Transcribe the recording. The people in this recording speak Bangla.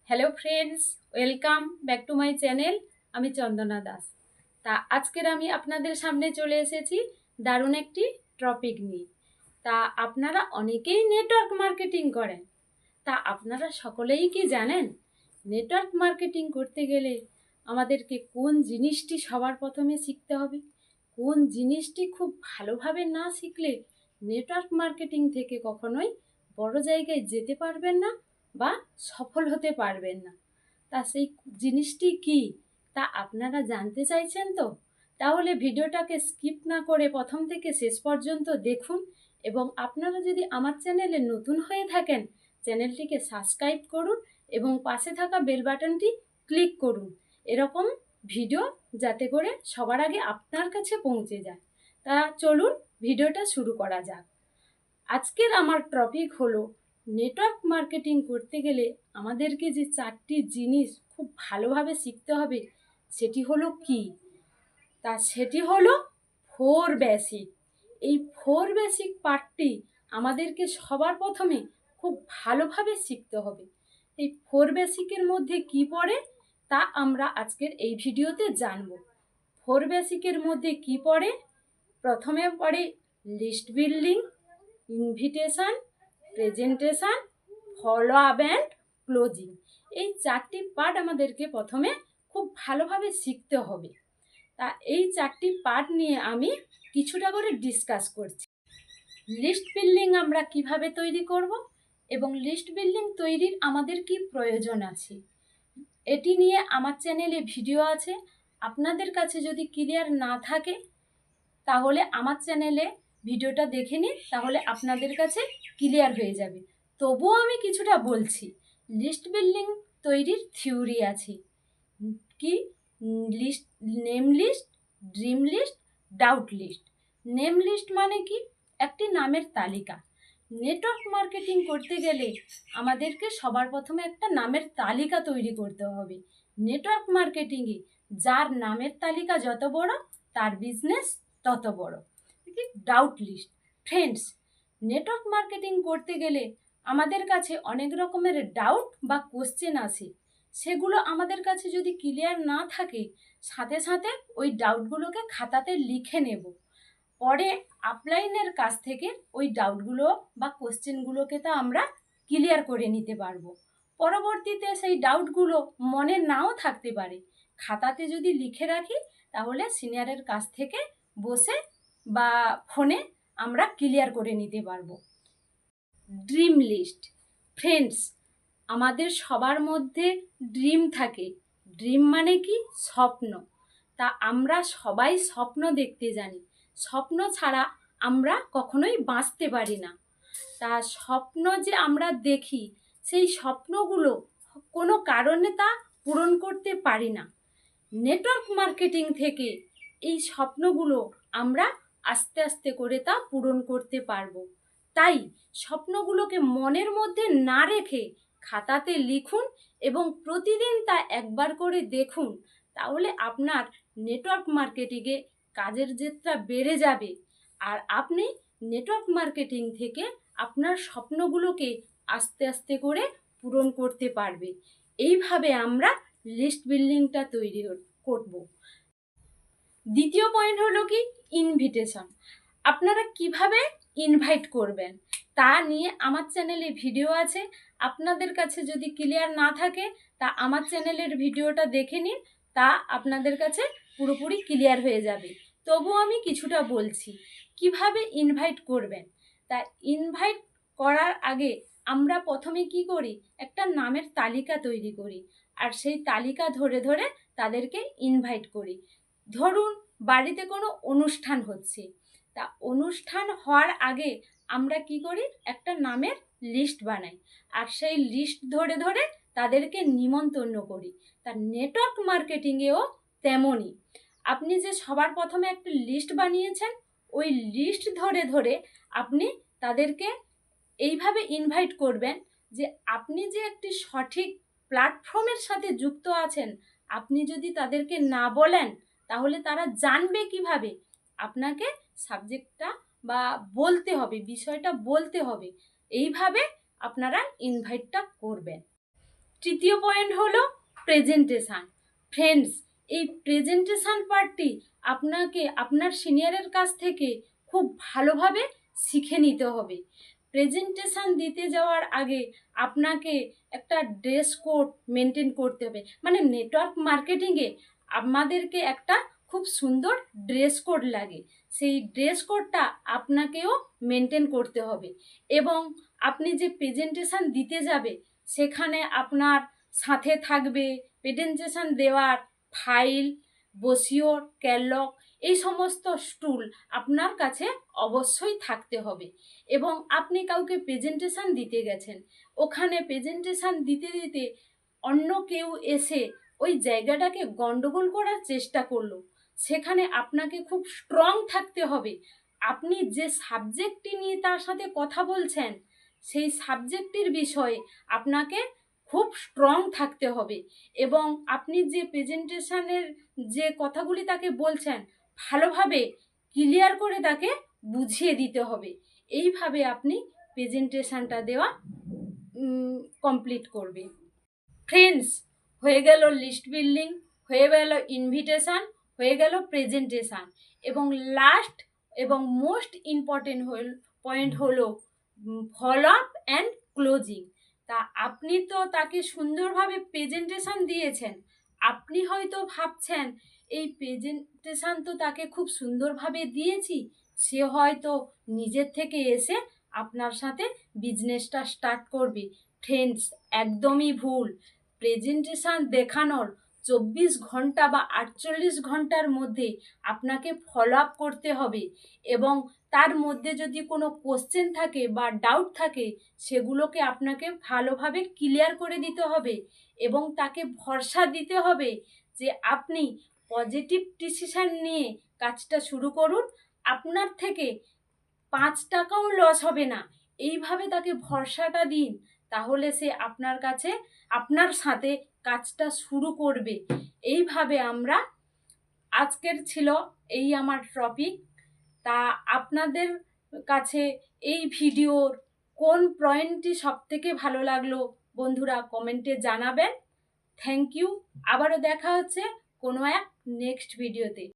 Hello friends, welcome back to my channel. আমি চন্দনা দাস। তা আজকের আমি আপনাদের সামনে চলে এসেছি দারুণ একটি টপিক নিয়ে। তা আপনারা অনেকেই নেটওয়ার্ক মার্কেটিং করেন। তা আপনারা সকলেই কি জানেন নেটওয়ার্ক মার্কেটিং করতে গেলে আমাদেরকে কোন জিনিসটি সবার প্রথমে শিখতে হবে? কোন জিনিসটি খুব ভালোভাবে না শিখলে নেটওয়ার্ক মার্কেটিং থেকে কখনোই বড় জায়গায় যেতে পারবেন না বা সফল হতে পারবেন না। তা সেই জিনিসটি কি তা আপনারা জানতে চাইছেন তো? তাহলে ভিডিওটাকে স্কিপ না করে প্রথম থেকে শেষ পর্যন্ত দেখুন, এবং আপনারা যদি আমার চ্যানেলে নতুন হয়ে থাকেন চ্যানেলটিকে সাবস্ক্রাইব করুন এবং পাশে থাকা বেল বাটনটি ক্লিক করুন, এরকম ভিডিও যাতে করে সবার আগে আপনার কাছে পৌঁছে যায়। তা চলুন ভিডিওটা শুরু করা যাক। আজকের আমার টপিক হলো নেটওয়ার্ক মার্কেটিং করতে গেলে আমাদেরকে যে চারটি জিনিস খুব ভালোভাবে শিখতে হবে সেটি হলো কি? তা সেটি হলো 4 বেসিক। এই 4 বেসিক পার্টটি আমাদেরকে সবার প্রথমে খুব ভালোভাবে শিখতে হবে। এই 4 বেসিকের মধ্যে কি পড়ে তা আমরা আজকের এই ভিডিওতে জানব। 4 বেসিকের মধ্যে কি পড়ে? প্রথমে পড়ে list building, invitation, presentation, follow up and closing. এই চারটি পার্ট আমাদেরকে প্রথমে খুব ভালোভাবে শিখতে হবে। তা এই চারটি পার্ট নিয়ে আমি কিছুটা করে ডিসকাস করছি। লিস্ট বিল্ডিং আমরা কিভাবে তৈরি করব এবং লিস্ট বিল্ডিং তৈরির আমাদের কি প্রয়োজন আছে, এটি নিয়ে আমার চ্যানেলে ভিডিও আছে। আপনাদের কাছে যদি ক্লিয়ার না থাকে তাহলে আমার চ্যানেলে ভিডিওটা দেখে নিন, তাহলে আপনাদের কাছে ক্লিয়ার হয়ে যাবে। তবুও আমি কিছুটা বলছি। লিস্ট বিল্ডিং তৈরির থিওরি আছে কি? List, name list, dream list, doubt list. Name list মানে কি? একটি নামের তালিকা। নেটওয়ার্ক মার্কেটিং করতে গেলে আমাদেরকে সবার প্রথমে একটা নামের তালিকা তৈরি করতে হবে। নেটওয়ার্ক মার্কেটিংয়ে যার নামের তালিকা যত বড় তার বিজনেস তত বড়। Doubt list. Friends, network marketing করতে গেলে আমাদের কাছে অনেক রকমের ডাউট বা কোশ্চেন আসে। সেগুলো আমাদের কাছে যদি ক্লিয়ার না থাকে সাথে সাথে ওই ডাউটগুলোকে খাতাতে লিখে নেব। পরে আপলাইনের কাছ থেকে ওই ডাউটগুলো বা কোশ্চেনগুলোকে তো আমরা ক্লিয়ার করে নিতে পারবো। পরবর্তীতে সেই ডাউটগুলো মনে নাও থাকতে পারে, খাতাতে যদি লিখে রাখি তাহলে সিনিয়রের কাছ থেকে বসে বা ফোনে আমরা ক্লিয়ার করে নিতে পারবো। Dream list. ফ্রেন্ডস, আমাদের সবার মধ্যে ড্রিম থাকে। ড্রিম মানে কি? স্বপ্ন। তা আমরা সবাই স্বপ্ন দেখতে জানি। স্বপ্ন ছাড়া আমরা কখনোই বাঁচতে পারি না। তা স্বপ্ন যে আমরা দেখি সেই স্বপ্নগুলো কোনো কারণে তা পূরণ করতে পারি না। নেটওয়ার্ক মার্কেটিং থেকে এই স্বপ্নগুলো আমরা আস্তে আস্তে করে তা পূরণ করতে পারবো। তাই স্বপ্নগুলোকে মনের মধ্যে না রেখে খাতাতে লিখুন এবং প্রতিদিন তা একবার করে দেখুন, তাহলে আপনার নেটওয়ার্ক মার্কেটিংয়ে কাজের জেদটা বেড়ে যাবে আর আপনি নেটওয়ার্ক মার্কেটিং থেকে আপনার স্বপ্নগুলোকে আস্তে আস্তে করে পূরণ করতে পারবে। এইভাবে আমরা লিস্ট বিল্ডিংটা তৈরি করব। দ্বিতীয় পয়েন্ট হলো কি? ইনভিটেশন। আপনারা কিভাবে ইনভাইট করবেন তা নিয়ে আমার চ্যানেলে ভিডিও আছে। আপনাদের কাছে যদি ক্লিয়ার না থাকে তা আমার চ্যানেলের ভিডিওটা দেখে নিন, তা আপনাদের কাছে পুরোপুরি ক্লিয়ার হয়ে যাবে। তবু আমি কিছুটা বলছি কিভাবে ইনভাইট করবেন। তা ইনভাইট করার আগে আমরা প্রথমে কি করি? একটা নামের তালিকা তৈরি করি আর সেই তালিকা ধরে ধরে তাদেরকে ইনভাইট করি। ধরুন বাড়িতে কোনো অনুষ্ঠান হচ্ছে, তা অনুষ্ঠান হওয়ার আগে আমরা কি করি? একটা নামের লিস্ট বানাই আর সেই লিস্ট ধরে ধরে তাদেরকে নিমন্ত্রণ করি। তা নেটওয়ার্ক মার্কেটিংয়েও তেমনই। আপনি যে সবার প্রথমে একটা লিস্ট বানিয়েছেন, ওই লিস্ট ধরে ধরে আপনি তাদেরকে এইভাবে ইনভাইট করবেন যে আপনি যে একটি সঠিক প্ল্যাটফর্মের সাথে যুক্ত আছেন, আপনি যদি তাদেরকে না বলেন তাহলে তারা জানবে কিভাবে? আপনাকে সাবজেক্টটা বা বলতে হবে, বিষয়টা বলতে হবে। এইভাবে আপনারা ইনভাইটটা করবেন। তৃতীয় পয়েন্ট হলো প্রেজেন্টেশন। ফ্রেন্ডস, এই প্রেজেন্টেশন পার্টটি আপনাকে আপনার সিনিয়রের কাছ থেকে খুব ভালোভাবে শিখে নিতে হবে। প্রেজেন্টেশন দিতে যাওয়ার আগে আপনাকে একটা ড্রেস কোড মেনটেন করতে হবে। মানে নেটওয়ার্ক মার্কেটিংয়ে আমাদেরকে একটা খুব সুন্দর ড্রেস কোড লাগে, সেই ড্রেস কোডটা আপনাকেও মেনটেন করতে হবে। এবং আপনি যে প্রেজেন্টেশন দিতে যাবে সেখানে আপনার সাথে থাকবে প্রেজেন্টেশন দেওয়ার ফাইল, বসিওর, ক্যাটলগ, এই সমস্ত টুল আপনার কাছে অবশ্যই থাকতে হবে। এবং আপনি কাউকে প্রেজেন্টেশন দিতে গেছেন, ওখানে প্রেজেন্টেশন দিতে দিতে অন্য কেউ এসে ওই জায়গাটাকে গন্ডগোল করার চেষ্টা করলো, সেখানে আপনাকে খুব স্ট্রং থাকতে হবে। আপনি যে সাবজেক্টটি নিয়ে তার সাথে কথা বলছেন সেই সাবজেক্টের বিষয়ে আপনাকে খুব স্ট্রং থাকতে হবে। এবং আপনি যে প্রেজেন্টেশনের যে কথাগুলি তাকে বলছেন ভালোভাবে ক্লিয়ার করে তাকে বুঝিয়ে দিতে হবে। এইভাবে আপনি প্রেজেন্টেশনটা দেওয়া কমপ্লিট করবে। ফ্রেন্ডস, হয়ে গেল লিস্ট বিল্ডিং, হয়ে গেল ইনভিটেশন, হয়ে গেল প্রেজেন্টেশন, এবং লাস্ট এবং মোস্ট ইম্পর্টেন্ট পয়েন্ট হলো ফলো আপ অ্যান্ড ক্লোজিং। তা আপনি তো তাকে সুন্দরভাবে প্রেজেন্টেশন দিয়েছেন, আপনি হয়তো ভাবছেন এই প্রেজেন্টেশন তো তাকে খুব সুন্দরভাবে দিয়েছি, সে হয়তো নিজের থেকে এসে আপনার সাথে বিজনেসটা স্টার্ট করবে। ফ্রেন্ডস, একদমই ভুল। প্রেজেন্টেশন দেখানোর 24 ঘন্টা বা 48 ঘন্টার মধ্যে আপনাকে ফলো আপ করতে হবে, এবং তার মধ্যে যদি কোনো কোশ্চেন থাকে বা ডাউট থাকে সেগুলোকে আপনাকে ভালোভাবে ক্লিয়ার করে দিতে হবে, এবং তাকে ভরসা দিতে হবে যে আপনি পজিটিভ ডিসিশন নিয়ে কাজটা শুরু করুন, আপনার থেকে 5 টাকাও লস হবে না। এইভাবে তাকে ভরসাটা দিন, তাহলে সে আপনার কাছে আপনার সাথে কাজটা শুরু করবে। এইভাবে আমরা আজকের ছিল এই আমার টপিক। তা আপনাদের কাছে এই ভিডিওর কোন পয়েন্টটি সবথেকে ভালো লাগলো বন্ধুরা কমেন্টে জানাবেন। Thank you. আবারও দেখা হচ্ছে কোনো এক নেক্সট ভিডিওতে।